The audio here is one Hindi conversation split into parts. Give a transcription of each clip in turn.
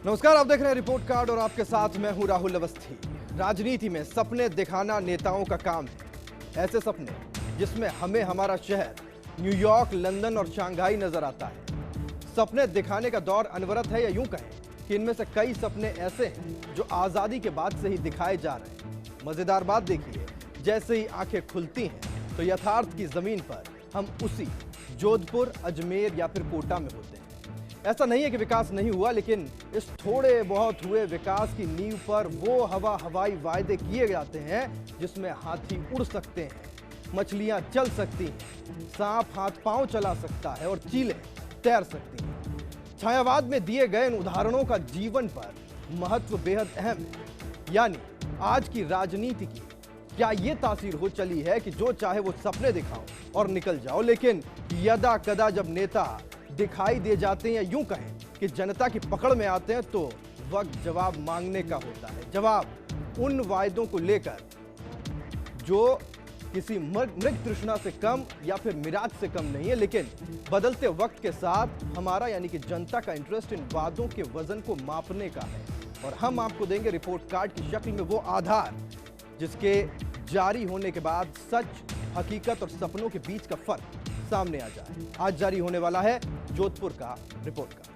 नमस्कार, आप देख रहे हैं रिपोर्ट कार्ड और आपके साथ मैं हूं राहुल अवस्थी। राजनीति में सपने दिखाना नेताओं का काम है। ऐसे सपने जिसमें हमें हमारा शहर न्यूयॉर्क, लंदन और शंघाई नजर आता है। सपने दिखाने का दौर अनवरत है, या यूं कहें कि इनमें से कई सपने ऐसे हैं जो आजादी के बाद से ही दिखाए जा रहे हैं। मजेदार बात देखिए, जैसे ही आंखें खुलती हैं तो यथार्थ की जमीन पर हम उसी जोधपुर, अजमेर या फिर कोटा में होते हैं। ऐसा नहीं है कि विकास नहीं हुआ, लेकिन इस थोड़े बहुत हुए विकास की नींव पर वो हवाई वायदे किए जाते हैं जिसमें हाथी उड़ सकते हैं, मछलियां चल सकती हैं, सांप हाथ पांव चला सकता है और चीलें तैर सकती हैं। छायावाद में दिए गए इन उदाहरणों का जीवन पर महत्व बेहद अहम है। यानी आज की राजनीति की क्या ये तासीर हो चली है कि जो चाहे वो सपने दिखाओ और निकल जाओ, लेकिन यदा कदा जब नेता दिखाई दे जाते हैं या यूं कहें कि जनता की पकड़ में आते हैं तो वक्त जवाब मांगने का होता है। जवाब उन वायदों को लेकर जो किसी मृग तृष्णा से कम या फिर मिराज से कम नहीं है, लेकिन बदलते वक्त के साथ हमारा यानी कि जनता का इंटरेस्ट इन वादों के वजन को मापने का है। और हम आपको देंगे रिपोर्ट कार्ड की शक्ल में वो आधार जिसके जारी होने के बाद सच, हकीकत और सपनों के बीच का फर्क सामने आ जाए। आज जारी होने वाला है जोधपुर का रिपोर्ट कार्ड।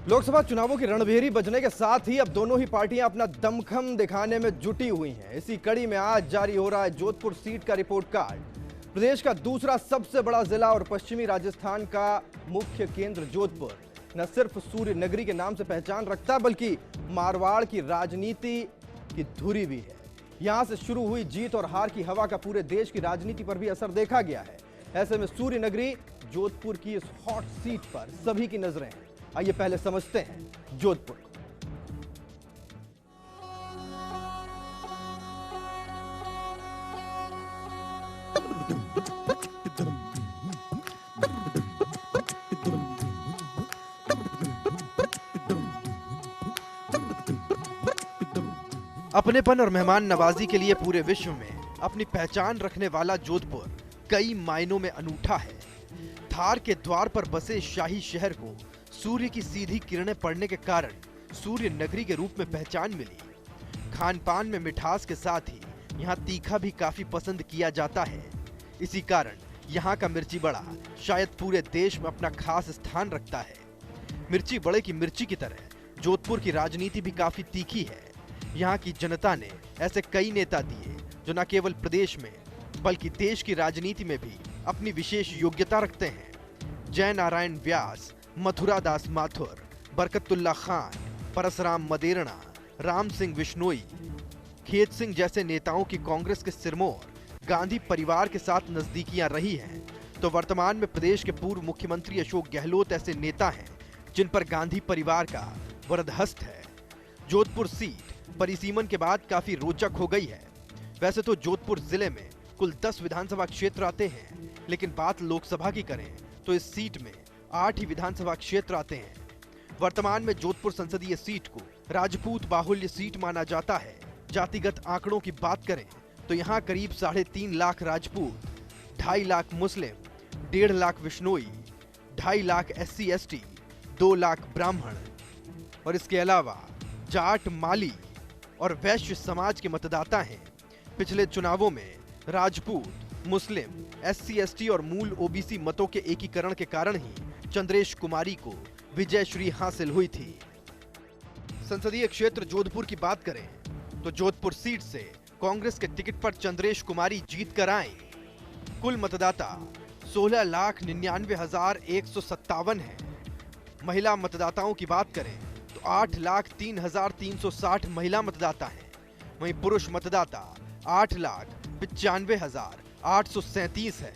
लोकसभा चुनावों की रणभेरी बजने के साथ ही अब दोनों ही पार्टियां अपना दमखम दिखाने में जुटी हुई हैं। इसी कड़ी में आज जारी हो रहा है जोधपुर सीट का रिपोर्ट कार्ड। प्रदेश का दूसरा सबसे बड़ा जिला और पश्चिमी राजस्थान का मुख्य केंद्र जोधपुर न सिर्फ सूर्य नगरी के नाम से पहचान रखता, बल्कि मारवाड़ की राजनीति की धुरी भी है। यहां से शुरू हुई जीत और हार की हवा का पूरे देश की राजनीति पर भी असर देखा गया है। ऐसे में सूर्य नगरी जोधपुर की इस हॉट सीट पर सभी की नजरें हैं। आइए पहले समझते हैं जोधपुर। अपनेपन और मेहमान नवाजी के लिए पूरे विश्व में अपनी पहचान रखने वाला जोधपुर कई मायनों में अनूठा है। थार के द्वार पर बसे शाही शहर को सूर्य की सीधी किरणें पड़ने के कारण सूर्य नगरी के रूप में पहचान मिली। खान पान में मिठास के साथ ही यहाँ तीखा भी काफी पसंद किया जाता है। इसी कारण यहाँ का मिर्ची बड़ा शायद पूरे देश में अपना खास स्थान रखता है। मिर्ची बड़े की मिर्ची की तरह जोधपुर की राजनीति भी काफी तीखी है। यहाँ की जनता ने ऐसे कई नेता दिए जो न केवल प्रदेश में बल्कि देश की राजनीति में भी अपनी विशेष योग्यता रखते हैं। जय नारायण व्यास, मथुरा दास माथुर, बरकतुल्ला खान, परसराम मदेरणा, राम सिंह बिश्नोई, खेत सिंह जैसे नेताओं की कांग्रेस के सिरमौर गांधी परिवार के साथ नजदीकियां रही हैं, तो वर्तमान में प्रदेश के पूर्व मुख्यमंत्री अशोक गहलोत ऐसे नेता हैं जिन पर गांधी परिवार का वरदहस्त है। जोधपुर सीट परिसीमन के बाद काफी रोचक हो गई है। वैसे तो जोधपुर जिले में कुल 10 विधानसभा क्षेत्र आते हैं, लेकिन बात लोकसभा की करें तो इस सीट में 8 ही विधानसभा क्षेत्र आते हैं। वर्तमान में जोधपुर संसदीय सीट को राजपूत बाहुल्य सीट माना जाता है। जातिगत आंकड़ों की बात करें तो यहाँ करीब 3.5 लाख राजपूत, 2.5 लाख मुस्लिम, 1.5 लाख विश्नोई, 2.5 लाख SC ST, 2 लाख ब्राह्मण और इसके अलावा जाट, माली और वैश्य समाज के मतदाता हैं। पिछले चुनावों में राजपूत, मुस्लिम, SC ST और मूल OBC मतों के एकीकरण के कारण ही चंद्रेश कुमारी को विजय श्री हासिल हुई थी। संसदीय क्षेत्र जोधपुर की बात करें तो जोधपुर सीट से कांग्रेस के टिकट पर चंद्रेश कुमारी जीत कर आए। कुल मतदाता 16,99,157 है। महिला मतदाताओं की बात करें तो 8,03,360 महिला मतदाता हैं। वहीं पुरुष मतदाता 8,95,837 है।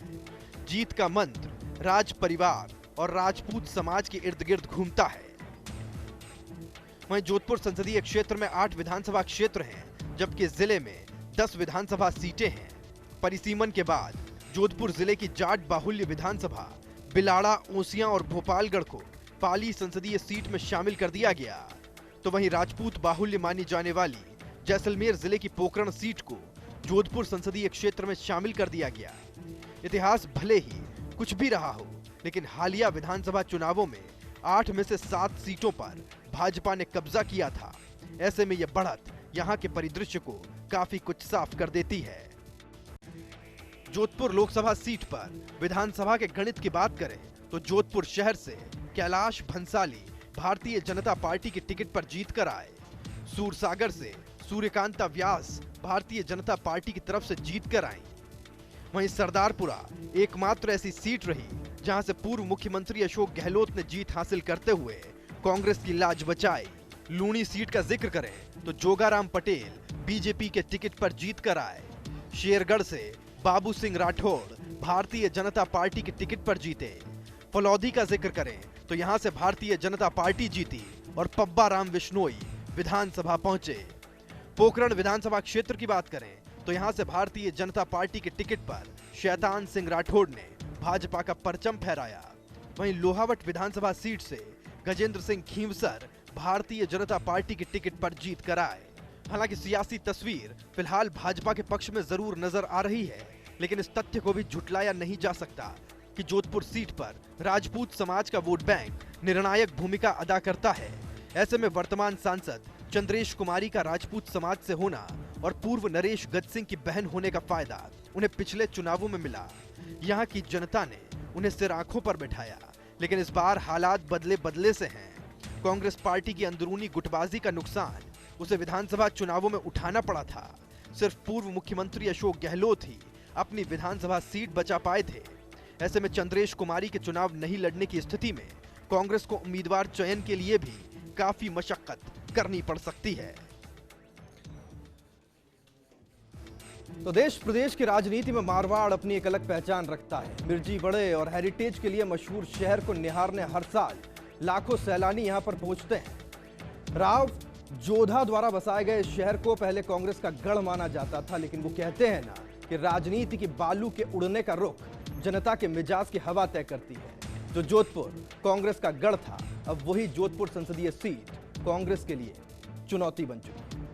जीत का मंत्र राज परिवार और राजपूत समाज के इर्द गिर्द घूमता है। वहीं जोधपुर संसदीय क्षेत्र में 8 विधानसभा क्षेत्र हैं, जबकि जिले में 10 विधानसभा सीटें हैं। परिसीमन के बाद जोधपुर जिले की जाट बाहुल्य विधानसभा बिलाड़ा, ओसियां और भोपालगढ़ को पाली संसदीय सीट में शामिल कर दिया गया। तो वहीं राजपूत बाहुल्य मानी जाने वाली जैसलमेर जिले की पोकरण सीट को जोधपुर संसदीय क्षेत्र में शामिल कर दिया गया। इतिहास भले ही कुछ भी रहा हो, लेकिन हालिया विधानसभा चुनावों में 8 में से 7 सीटों पर भाजपा ने कब्जा किया था। ऐसे में यह बढ़त यहां के परिदृश्य को काफी कुछ साफ कर देती है। जोधपुर लोकसभा सीट पर विधानसभा के गणित की बात करें तो जोधपुर शहर से कैलाश भंसाली भारतीय जनता पार्टी की टिकट पर जीत कर आए। सूरसागर से सूर्यकांता व्यास भारतीय जनता पार्टी की तरफ से जीत कर आई। वहीं सरदारपुरा एकमात्र ऐसी सीट रही जहां से पूर्व मुख्यमंत्री अशोक गहलोत ने जीत हासिल करते हुए कांग्रेस की लाज बचाई। लूणी सीट का जिक्र करें तो जोगाराम पटेल बीजेपी के टिकट पर जीत कर आए। शेरगढ़ से बाबू सिंह राठौड़ भारतीय जनता पार्टी के टिकट पर जीते। फलौदी का जिक्र करें तो यहां से भारतीय जनता पार्टी जीती और पब्बा राम बिश्नोई विधानसभा पहुंचे। पोकरण विधानसभा क्षेत्र की बात करें तो यहां से भारतीय जनता पार्टी के टिकट पर शैतान सिंह राठौड़ ने भाजपा का परचम फहराया। वहीं लोहावट विधानसभा सीट से गजेंद्र सिंह खींवसर भारतीय जनता पार्टी के टिकट पर जीत कर आए। हालांकि सियासी तस्वीर फिलहाल भाजपा के पक्ष में जरूर नजर आ रही है, लेकिन इस तथ्य को भी झुटलाया नहीं जा सकता कि जोधपुर सीट पर राजपूत समाज का वोट बैंक निर्णायक भूमिका अदा करता है। ऐसे में वर्तमान सांसद चंद्रेश कुमारी का राजपूत समाज से होना और पूर्व नरेश गज सिंह की बहन होने का फायदा उन्हें पिछले चुनावों में मिला। यहाँ की जनता ने उन्हें सिर आंखों पर बिठाया, लेकिन इस बार हालात बदले से हैं। कांग्रेस पार्टी की अंदरूनी गुटबाजी का नुकसान उसे विधानसभा चुनावों में उठाना पड़ा था। सिर्फ पूर्व मुख्यमंत्री अशोक गहलोत ही अपनी विधानसभा सीट बचा पाए थे। ऐसे में चंद्रेश कुमारी के चुनाव नहीं लड़ने की स्थिति में कांग्रेस को उम्मीदवार चयन के लिए भी काफी मशक्कत करनी पड़ सकती है। तो देश प्रदेश की राजनीति में मारवाड़ अपनी एक अलग पहचान रखता है। मिर्जी बड़े और हेरिटेज के लिए मशहूर शहर को निहारने हर साल लाखों सैलानी यहां पर पहुंचते हैं। राव जोधा द्वारा बसाए गए इस शहर को पहले कांग्रेस का गढ़ माना जाता था, लेकिन वो कहते हैं ना कि राजनीति की बालू के उड़ने का रुख जनता के मिजाज की हवा तय करती है। जो जोधपुर कांग्रेस का गढ़ था, अब वही जोधपुर संसदीय सीट कांग्रेस के लिए चुनौती बन चुकी है।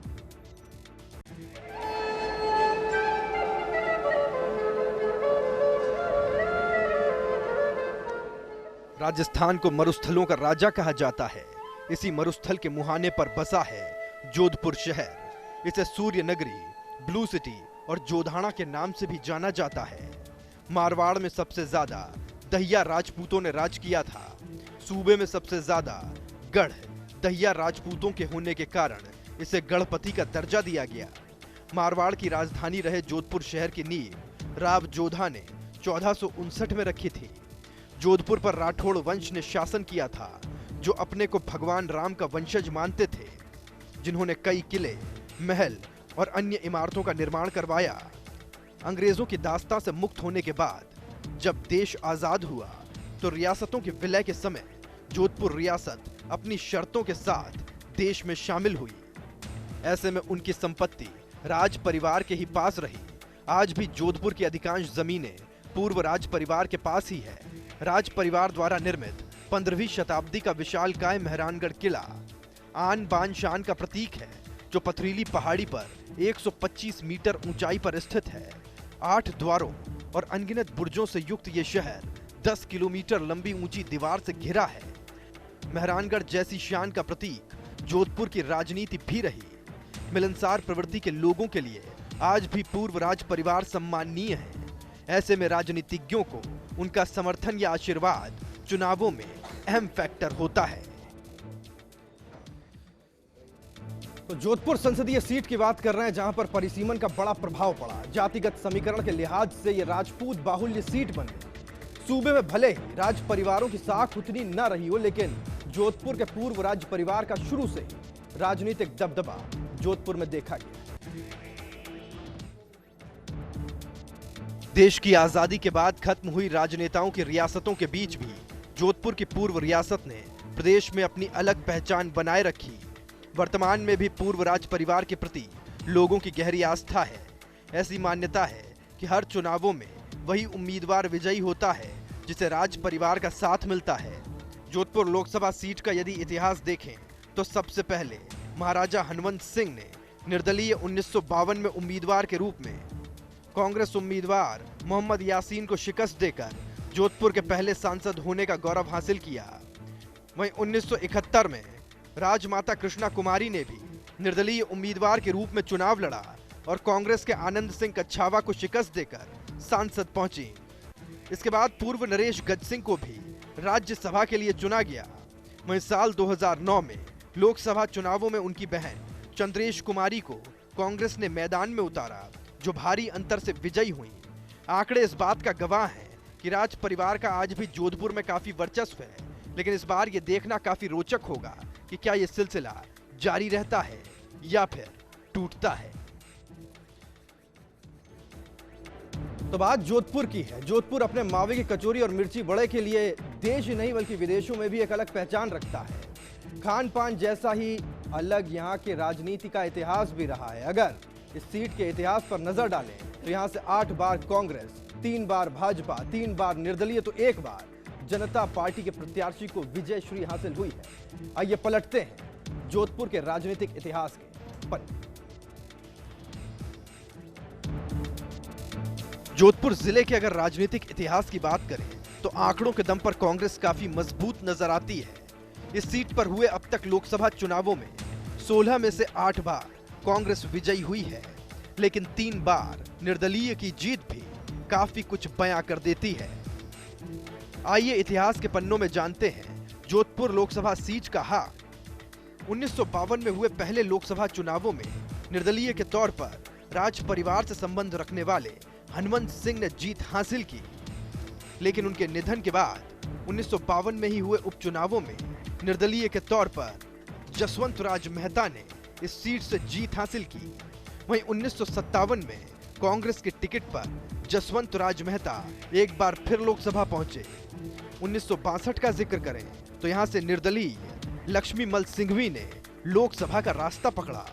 राजस्थान को मरुस्थलों का राजा कहा जाता है। इसी मरुस्थल के मुहाने पर बसा है जोधपुर शहर। इसे सूर्य नगरी, ब्लू सिटी और जोधाना के नाम से भी जाना जाता है। मारवाड़ में सबसे ज्यादा दहिया राजपूतों ने राज किया था। सूबे में सबसे ज्यादा गढ़ दहिया राजपूतों के होने के कारण इसे गढ़पति का दर्जा दिया गया। मारवाड़ की राजधानी रहे जोधपुर शहर की नींव राव जोधा ने 1459 में रखी थी। जोधपुर पर राठौड़ वंश ने शासन किया था, जो अपने को भगवान राम का वंशज मानते थे, जिन्होंने कई किले, महल और अन्य इमारतों का निर्माण करवाया। अंग्रेजों की दास्ता से मुक्त होने के बाद जब देश आजाद हुआ तो रियासतों के विलय के समय जोधपुर रियासत अपनी शर्तों के साथ देश में शामिल हुई। ऐसे में उनकी संपत्ति राज परिवार के ही पास रही। आज भी जोधपुर की अधिकांश जमीनें पूर्व राज परिवार के पास ही है। राज परिवार द्वारा निर्मित 15वीं शताब्दी का विशालकाय मेहरानगढ़ किला आन बान शान का प्रतीक है, जो पथरीली पहाड़ी पर 125 मीटर ऊंचाई पर स्थित है। 8 द्वारों और अनगिनत बुर्जों से युक्त ये शहर 10 किलोमीटर लंबी ऊंची दीवार से घिरा है। मेहरानगढ़ जैसी शान का प्रतीक जोधपुर की राजनीति भी रही। मिलनसार प्रवृत्ति के लोगों के लिए आज भी पूर्व राज परिवार सम्माननीय है। ऐसे में राजनीतिज्ञों को उनका समर्थन या आशीर्वाद चुनावों में अहम फैक्टर होता है। तो जोधपुर संसदीय सीट की बात कर रहे हैं, जहां पर परिसीमन का बड़ा प्रभाव पड़ा। जातिगत समीकरण के लिहाज से यह राजपूत बाहुल्य सीट बन गई। सूबे में भले ही राज परिवारों की साख उतनी न रही हो, लेकिन जोधपुर के पूर्व राज परिवार का शुरू से ही राजनीतिक दबदबा जोधपुर में देखा गया। देश की आजादी के बाद खत्म हुई राजनेताओं की रियासतों के बीच भी जोधपुर की पूर्व रियासत ने प्रदेश में अपनी अलग पहचान बनाए रखी। वर्तमान में भी पूर्व राज परिवार के प्रति लोगों की गहरी आस्था है। ऐसी मान्यता है कि हर चुनावों में वही उम्मीदवार विजयी होता है जिसे राज परिवार का साथ मिलता है। जोधपुर लोकसभा सीट का यदि इतिहास देखें तो सबसे पहले महाराजा हनुमंत सिंह ने निर्दलीय 1952 में उम्मीदवार के रूप में कांग्रेस उम्मीदवार मोहम्मद यासीन को शिकस्त देकर जोधपुर के पहले सांसद होने का गौरव हासिल किया। वहीं 1971 में राजमाता कृष्णा कुमारी ने भी निर्दलीय उम्मीदवार के रूप में चुनाव लड़ा और कांग्रेस के आनंद सिंह कच्छावा को शिकस्त देकर सांसद पहुंची। इसके बाद पूर्व नरेश गज सिंह को भी राज्यसभा के लिए चुना गया। वहीं साल 2009 में लोकसभा चुनावों में उनकी बहन चंद्रेश कुमारी को कांग्रेस ने मैदान में उतारा, जो भारी अंतर से विजयी हुई। आंकड़े इस बात का गवाह हैं कि राज परिवार का आज भी जोधपुर में काफी वर्चस्व है, लेकिन इस बार ये देखना काफी रोचक होगा कि क्या ये सिलसिला जारी रहता है या फिर टूटता है। तो बात जोधपुर की है। जोधपुर अपने मावे की कचौरी और मिर्ची बड़े के लिए देश ही नहीं बल्कि विदेशों में भी एक अलग पहचान रखता है। खान पान जैसा ही अलग यहाँ के राजनीति का इतिहास भी रहा है। अगर इस सीट के इतिहास पर नजर डालें तो यहाँ से 8 बार कांग्रेस, 3 बार भाजपा, 3 बार निर्दलीय तो 1 बार जनता पार्टी के प्रत्याशी को विजय श्री हासिल हुई है। आइए पलटते हैं जोधपुर के राजनीतिक इतिहास के पन्ने। जोधपुर जिले के अगर राजनीतिक इतिहास की बात करें तो आंकड़ों के दम पर कांग्रेस काफी मजबूत नजर आती है। इस सीट पर हुए अब तक लोकसभा चुनावों में 16 में से 8 बार कांग्रेस विजयी हुई है, लेकिन 3 बार निर्दलीय की जीत भी काफी कुछ बयां कर देती है। आइए इतिहास के पन्नों में जानते हैं जोधपुर लोकसभा सीट का हाल। 1952 में हुए पहले लोकसभा चुनावों में निर्दलीय के तौर पर राज परिवार से संबंध रखने वाले हनुमंत सिंह ने जीत हासिल की, लेकिन उनके निधन के बाद 1952 में ही हुए उपचुनावों में निर्दलीय के तौर पर जसवंत राज मेहता ने इस सीट से जीत हासिल की। वहीं 1957 में कांग्रेस के टिकट पर जसवंत राज मेहता एक बार फिर लोकसभा पहुंचे। 1962 का जिक्र करें तो यहां से निर्दलीय लक्ष्मीमल सिंघवी ने लोकसभा का रास्ता पकड़ा।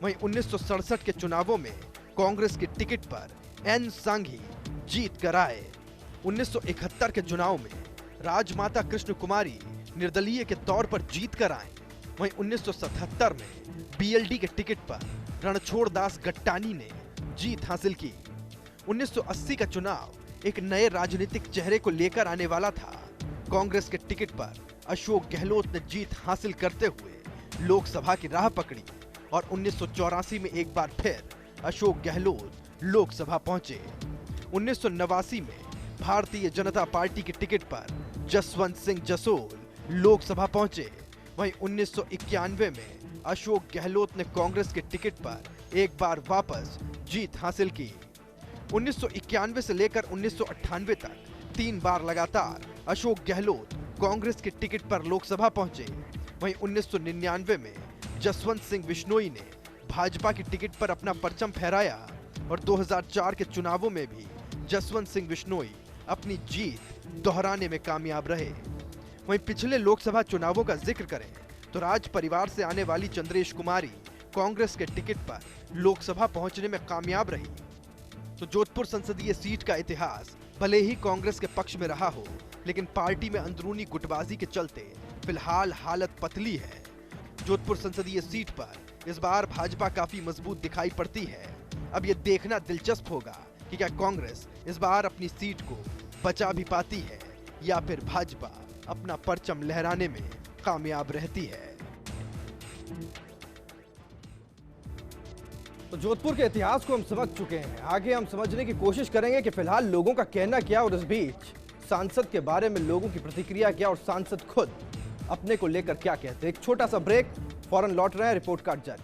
वहीं 1967 के चुनावों में कांग्रेस के टिकट पर एन सांघी जीत कर आए। 1971 के चुनाव में राजमाता कृष्ण कुमारी निर्दलीय के तौर पर जीत कर आए। वहीं 1977 में बीएलडी के टिकट पर रणछोड़ दास गट्टानी ने जीत हासिल की। 1980 का चुनाव एक नए राजनीतिक चेहरे को लेकर आने वाला था। कांग्रेस के टिकट पर अशोक गहलोत ने जीत हासिल करते हुए लोकसभा की राह पकड़ी और 1984 में एक बार फिर अशोक गहलोत लोकसभा पहुंचे। 1989 में भारतीय जनता पार्टी के टिकट पर जसवंत सिंह जसोल लोकसभा पहुंचे। वहीं 1991 में अशोक गहलोत ने कांग्रेस के टिकट पर एक बार वापस जीत हासिल की। 1991 से लेकर 1998 तक 3 बार लगातार अशोक गहलोत कांग्रेस के टिकट पर लोकसभा पहुंचे। वहीं 1999 में जसवंत सिंह बिश्नोई ने भाजपा की टिकट पर अपना परचम फहराया और 2004 के चुनावों में भी जसवंत सिंह बिश्नोई अपनी जीत दोहराने में कामयाब रहे। वहीं पिछले लोकसभा चुनावों का जिक्र करें तो राज परिवार से आने वाली चंद्रेश कुमारी कांग्रेस के टिकट पर लोकसभा पहुंचने में कामयाब रही। तो जोधपुर संसदीय सीट का इतिहास भले ही कांग्रेस के पक्ष में रहा हो, लेकिन पार्टी में अंदरूनी गुटबाजी के चलते फिलहाल हालत पतली है। जोधपुर संसदीय सीट पर इस बार भाजपा काफी मजबूत दिखाई पड़ती है। अब यह देखना दिलचस्प होगा कि क्या कांग्रेस इस बार अपनी सीट को बचा भी पाती है या फिर भाजपा अपना परचम लहराने में कामयाब रहती है। तो जोधपुर के इतिहास को हम समझ चुके हैं। आगे हम समझने की कोशिश करेंगे कि फिलहाल लोगों का कहना क्या और इस बीच सांसद के बारे में लोगों की प्रतिक्रिया क्या और सांसद खुद अपने को लेकर क्या कहते हैं। एक छोटा सा ब्रेक, फौरन लौट रहे हैं, रिपोर्ट कार्ड जारी।